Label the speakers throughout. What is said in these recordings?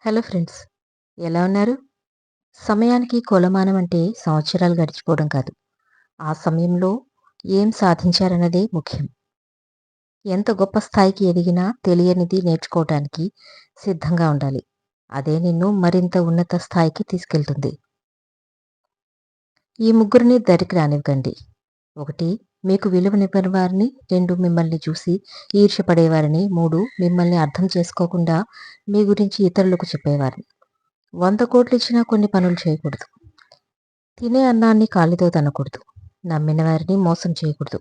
Speaker 1: Hello friends. ఎలా ఉన్నారు? సమయానికి కొలమానం అంటే సంవత్సరాలు గడిచిపోవడం కాదు. ఆ సమయంలో ఏం సాధించారన్నదే ముఖ్యం. ఎంత గొప్ప స్థాయికి ఎదిగినా తెలియనిది నేర్చుకోవటానికి సిద్ధంగా ఉండాలి. అదే నిన్ను మరింత ఉన్నత స్థాయికి తీసుకెళ్తుంది. ఈ ముగ్గురిని దరికి రానివ్వకండి. 1 మీకు విలువనివ్వని వారిని, 2 మిమ్మల్ని చూసి ఈర్ష్యపడేవారిని, 3 మిమ్మల్ని అర్థం చేసుకోకుండా మీ గురించి ఇతరులకు చెప్పేవారిని. 100,00,00,000 ఇచ్చినా కొన్ని పనులు చేయకూడదు. తినే అన్నాన్ని కాలితో తనకూడదు. నమ్మిన వారిని మోసం చేయకూడదు.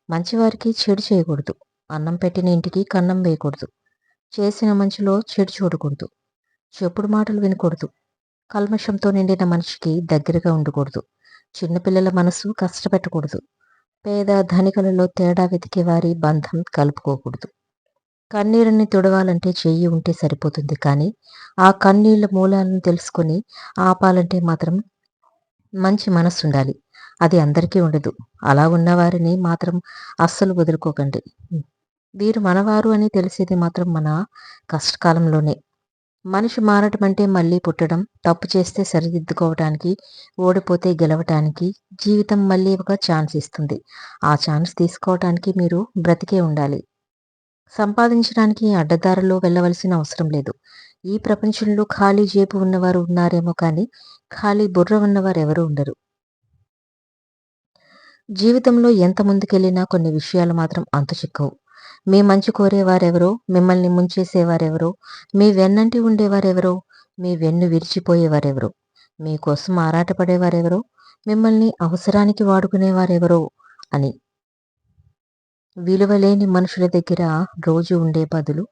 Speaker 1: మంచివారికి చెడు చేయకూడదు. అన్నం పెట్టిన ఇంటికి కన్నం వేయకూడదు. చేసిన మంచిలో చెడు చూడకూడదు. చెప్పుడు మాటలు వినకూడదు. కల్మషంతో నిండిన మనిషికి దగ్గరగా ఉండకూడదు. చిన్నపిల్లల మనసు కష్టపెట్టకూడదు. పేద ధనికులలో తేడా వెతికే వారి బంధం కలుపుకోకూడదు. కన్నీరుని తుడవాలంటే చెయ్యి ఉంటే సరిపోతుంది కానీ ఆ కన్నీళ్ల మూలాలను తెలుసుకొని ఆపాలంటే మాత్రం మంచి మనస్సుండాలి. అది అందరికీ ఉండదు. అలా ఉన్నవారిని మాత్రం అస్సలు వదులుకోకండి. వీరు మనవారు అని తెలిసేది మాత్రం మన కష్టకాలంలోనే. మనిషి మారటమంటే మళ్ళీ పుట్టడం, తప్పు చేస్తే సరిదిద్దుకోవటానికి, ఓడిపోతే గెలవటానికి జీవితం మళ్ళీ ఒక ఛాన్స్ ఇస్తుంది. ఆ ఛాన్స్ తీసుకోవటానికి మీరు బ్రతికే ఉండాలి. సంపాదించడానికి అడ్డదారుల్లో వెళ్ళవలసిన అవసరం లేదు. ఈ ప్రపంచంలో ఖాళీ జేబు ఉన్నవారు ఉన్నారేమో కానీ ఖాళీ బుర్ర ఉన్నవారెవరూ ఉండరు. జీవితంలో ఎంత ముందుకెళ్ళినా కొన్ని విషయాలు మాత్రం అంతుచిక్కవు. మీ మంచి కోరేవారెవరో, మిమ్మల్ని ముంచేసేవారెవరో, మీ వెన్నంటి ఉండేవారెవరో, మీ వెన్ను విరిచిపోయేవారెవరో, మీకోసం ఆరాటపడేవారెవరో, మిమ్మల్ని అవసరానికి వాడుకునేవారెవరో అని. విలువలేని మనుషుల దగ్గర రోజు ఉండే బదులు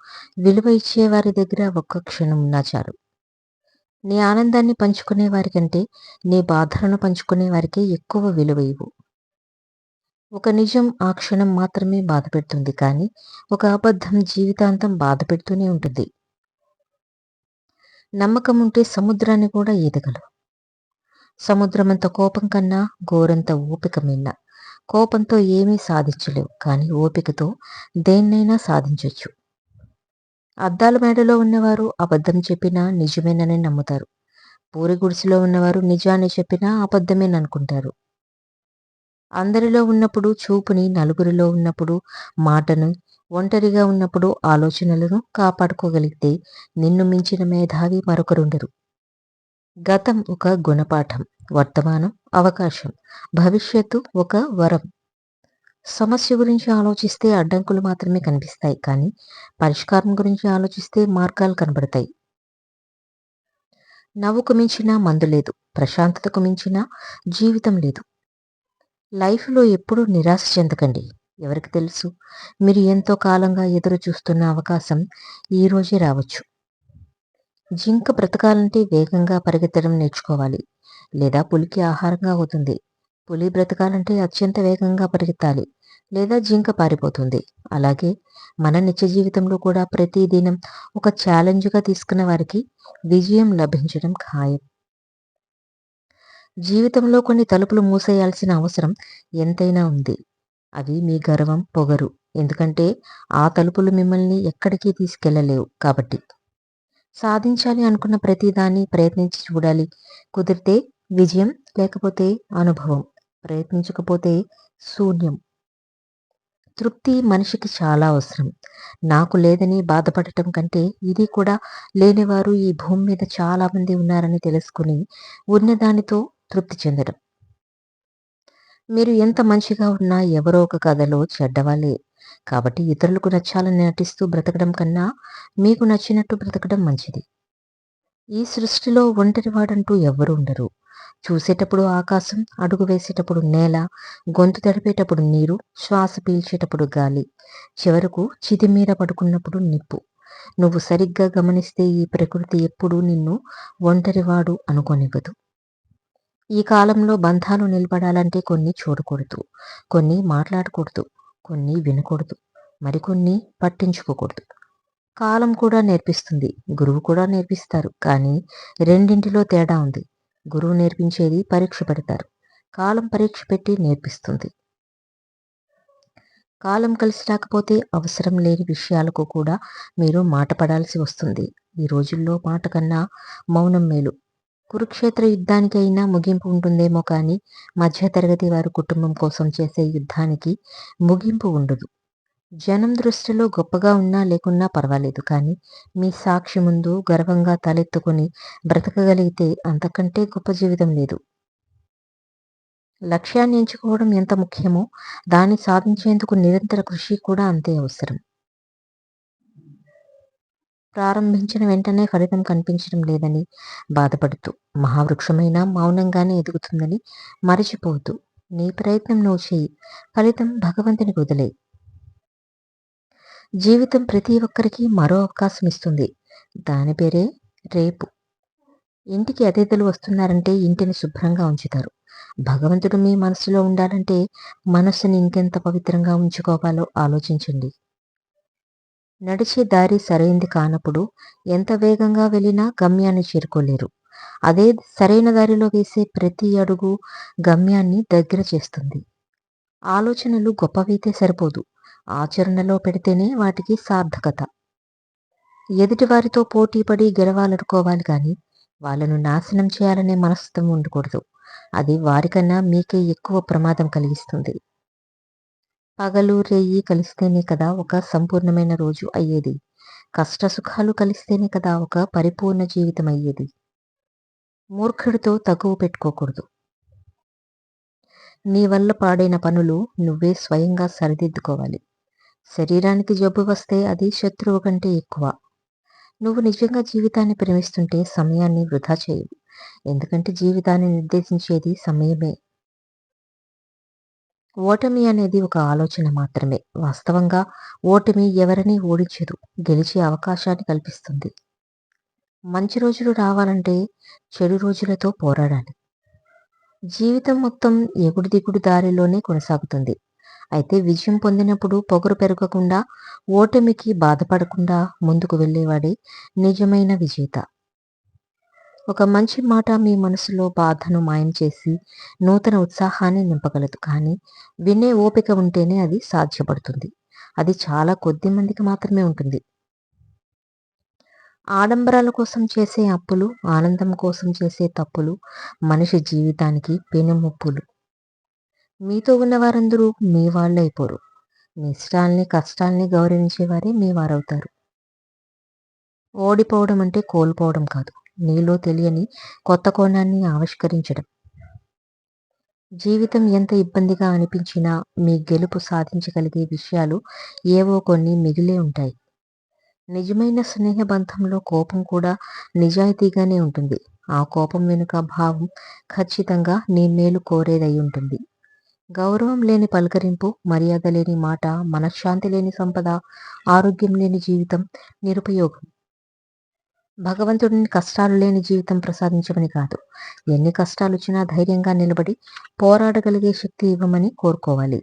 Speaker 1: విలువ ఇచ్చేవారి దగ్గర ఒక్క క్షణం ఉన్నా చాలు. నీ ఆనందాన్ని పంచుకునే వారికంటే నీ బాధలను పంచుకునే వారికి ఎక్కువ విలువ ఇవ్వు. ఒక నిజం ఆ క్షణం మాత్రమే బాధపెడుతుంది కానీ ఒక అబద్ధం జీవితాంతం బాధపెడుతూనే ఉంటుంది. నమ్మకం ఉంటే సముద్రాన్ని కూడా ఈదగలవు. సముద్రమంత కోపం కన్నా గోరంత ఓపిక మిన్న. కోపంతో ఏమీ సాధించలేవు కానీ ఓపికతో దేన్నైనా సాధించొచ్చు. అద్దాల మేడలో ఉన్నవారు అబద్ధం చెప్పినా నిజమేనని నమ్ముతారు. పూరి గుడిసెలో ఉన్నవారు నిజాన్ని చెప్పినా అబద్ధమేననుకుంటారు. అందరిలో ఉన్నప్పుడు చూపుని, నలుగురిలో ఉన్నప్పుడు మాటను, ఒంటరిగా ఉన్నప్పుడు ఆలోచనలను కాపాడుకోగలిగితే నిన్ను మించిన మేధావి మరొకరుండరు. గతం ఒక గుణపాఠం, వర్తమానం అవకాశం, భవిష్యత్తు ఒక వరం. సమస్య గురించి ఆలోచిస్తే అడ్డంకులు మాత్రమే కనిపిస్తాయి కానీ పరిష్కారం గురించి ఆలోచిస్తే మార్గాలు కనబడతాయి. నవ్వుకు మించిన మందు లేదు, ప్రశాంతతకు మించిన జీవితం లేదు. లైఫ్లో ఎప్పుడూ నిరాశ చెందకండి. ఎవరికి తెలుసు, మీరు ఎంతో కాలంగా ఎదురు చూస్తున్న అవకాశం ఈ రోజే రావచ్చు. జింక బ్రతకాలంటే వేగంగా పరిగెత్తడం నేర్చుకోవాలి, లేదా పులికి ఆహారంగా అవుతుంది. పులి బ్రతకాలంటే అత్యంత వేగంగా పరిగెత్తాలి, లేదా జింక పారిపోతుంది. అలాగే మన నిత్య జీవితంలో కూడా ప్రతి దినం ఒక ఛాలెంజ్గా తీసుకున్న వారికి విజయం లభించడం ఖాయం. జీవితంలో కొన్ని తలుపులు మూసేయాల్సిన అవసరం ఎంతైనా ఉంది. అవి మీ గర్వం, పొగరు. ఎందుకంటే ఆ తలుపులు మిమ్మల్ని ఎక్కడికి తీసుకెళ్లలేవు కాబట్టి. సాధించాలి అనుకున్న ప్రతిదాన్ని ప్రయత్నించి చూడాలి. కుదిరితే విజయం, లేకపోతే అనుభవం. ప్రయత్నించకపోతే శూన్యం. తృప్తి మనిషికి చాలా అవసరం. నాకు లేదని బాధపడటం కంటే ఇది కూడా లేనివారు ఈ భూమి మీద చాలా మంది ఉన్నారని తెలుసుకుని ఉన్నదానితో తృప్తి చెందడం. మీరు ఎంత మంచిగా ఉన్నా ఎవరో ఒక కథలో చెడ్డవాళ్ళే. కాబట్టి ఇతరులకు నచ్చాలని నటిస్తూ బ్రతకడం కన్నా మీకు నచ్చినట్టు బ్రతకడం మంచిది. ఈ సృష్టిలో ఒంటరివాడంటూ ఎవ్వరూ ఉండరు. చూసేటప్పుడు ఆకాశం, అడుగు వేసేటప్పుడు నేల, గొంతు తడిపేటప్పుడు నీరు, శ్వాస పీల్చేటప్పుడు గాలి, చివరకు చితి మీద పడుకున్నప్పుడు నిప్పు. నువ్వు సరిగ్గా గమనిస్తే ఈ ప్రకృతి ఎప్పుడూ నిన్ను ఒంటరివాడు అనుకోనివ్వదు. ఈ కాలంలో బంధాలు నిలబడాలంటే కొన్ని చూడకూడదు, కొన్ని మాట్లాడకూడదు, కొన్ని వినకూడదు, మరికొన్ని పట్టించుకోకూడదు. కాలం కూడా నేర్పిస్తుంది, గురువు కూడా నేర్పిస్తారు. కానీ రెండింటిలో తేడా ఉంది. గురువు నేర్పించేది పరీక్ష పెడతారు, కాలం పరీక్ష పెట్టి నేర్పిస్తుంది. కాలం కలిసి రాకపోతే అవసరం లేని విషయాలకు కూడా మీరు మాట పడాల్సి వస్తుంది. ఈ రోజుల్లో మాట కన్నా మౌనం మేలు. కురుక్షేత్ర యుద్ధానికైనా ముగింపు ఉంటుందేమో కానీ మధ్యతరగతి వారు కుటుంబం కోసం చేసే యుద్ధానికి ముగింపు ఉండదు. జనం దృష్టిలో గొప్పగా ఉన్నా లేకున్నా పర్వాలేదు కానీ మీ సాక్షి ముందు గర్వంగా తలెత్తుకొని బ్రతకగలిగితే అంతకంటే గొప్ప జీవితం లేదు. లక్ష్యాన్ని ఎంచుకోవడం ఎంత ముఖ్యమో దాన్ని సాధించేందుకు నిరంతర కృషి కూడా అంతే అవసరం. ప్రారంభించిన వెంటనే ఫలితం కనిపించడం లేదని బాధపడుతూ మహావృక్షమైనా మౌనంగానే ఎదుగుతుందని మరచిపోతూ నీ ప్రయత్నం నువ్వు చెయ్యి, ఫలితం భగవంతునికి వదిలేయి. జీవితం ప్రతి ఒక్కరికి మరో అవకాశం ఇస్తుంది. దాని పేరే రేపు. ఇంటికి అతిథులు వస్తున్నారంటే ఇంటిని శుభ్రంగా ఉంచుతారు. భగవంతుడు మీ మనసులో ఉండాలంటే మనస్సుని ఇంకెంత పవిత్రంగా ఉంచుకోవాలో ఆలోచించండి. నడిచే దారి సరైంది కానప్పుడు ఎంత వేగంగా వెళ్ళినా గమ్యాన్ని చేరుకోలేరు. అదే సరైన దారిలో వేసే ప్రతి అడుగు గమ్యాన్ని దగ్గర చేస్తుంది. ఆలోచనలు గొప్పవైతే సరిపోదు, ఆచరణలో పెడితేనే వాటికి సార్థకత. ఎదుటివారితో పోటీ పడి గెలవాలనుకోవాలి కానీ వాళ్ళను నాశనం చేయాలనే మనస్తత్వం ఉండకూడదు. అది వారికన్నా మీకే ఎక్కువ ప్రమాదం కలిగిస్తుంది. పగలు రేయి కలిస్తేనే కదా ఒక సంపూర్ణమైన రోజు అయ్యేది. కష్ట సుఖాలు కలిస్తేనే కదా ఒక పరిపూర్ణ జీవితం అయ్యేది. మూర్ఖుడితో తగువ పెట్టుకోకూడదు. నీ వల్ల పాడైన పనులు నువ్వే స్వయంగా సరిదిద్దుకోవాలి. శరీరానికి జబ్బు వస్తే అది శత్రువు కంటే ఎక్కువ. నువ్వు నిజంగా జీవితాన్ని ప్రేమిస్తుంటే సమయాన్ని వృధా చేయవు. ఎందుకంటే జీవితాన్ని నిర్దేశించేది సమయమే. ఓటమి అనేది ఒక ఆలోచన మాత్రమే. వాస్తవంగా ఓటమి ఎవరినీ ఓడించదు, గెలిచే అవకాశాన్ని కల్పిస్తుంది. మంచి రోజులు రావాలంటే చెడు రోజులతో పోరాడాలి. జీవితం మొత్తం ఎగుడు దిగుడు దారిలోనే కొనసాగుతుంది. అయితే విజయం పొందినప్పుడు పొగరు పెరగకుండా, ఓటమికి బాధపడకుండా ముందుకు వెళ్ళేవాడే నిజమైన విజేత. ఒక మంచి మాట మీ మనసులో బాధను మాయం చేసి నూతన ఉత్సాహాన్ని నింపగలదు. కానీ వినే ఓపిక ఉంటేనే అది సాధ్యపడుతుంది. అది చాలా కొద్ది మందికి మాత్రమే ఉంటుంది. ఆడంబరాల కోసం చేసే అప్పులు, ఆనందం కోసం చేసే తప్పులు మనిషి జీవితానికి పెనుముప్పులు. మీతో ఉన్న వారందరూ మీ వాళ్ళు అయిపోరు. మీ ఇష్టాల్ని కష్టాల్ని గౌరవించేవారే మీ వారవుతారు. ఓడిపోవడం అంటే కోల్పోవడం కాదు, నీలో తెలియని కొత్త కోణాన్ని ఆవిష్కరించడం. జీవితం ఎంత ఇబ్బందిగా అనిపించినా మీ గెలుపు సాధించగలిగే విషయాలు ఏవో కొన్ని మిగిలే ఉంటాయి. నిజమైన స్నేహబంధంలో కోపం కూడా నిజాయితీగానే ఉంటుంది. ఆ కోపం వెనుక భావం ఖచ్చితంగా నీ మేలు కోరేదై ఉంటుంది. గౌరవం లేని పలకరింపు, మర్యాద లేని మాట, మనశ్శాంతి లేని సంపద, ఆరోగ్యం లేని జీవితం నిరుపయోగం. భగవంతుడిని కష్టాలు లేని జీవితం ప్రసాదించమని కాదు, ఎన్ని కష్టాలు వచ్చినా ధైర్యంగా నిలబడి పోరాడగలిగే శక్తి ఇవ్వమని కోరుకోవాలి.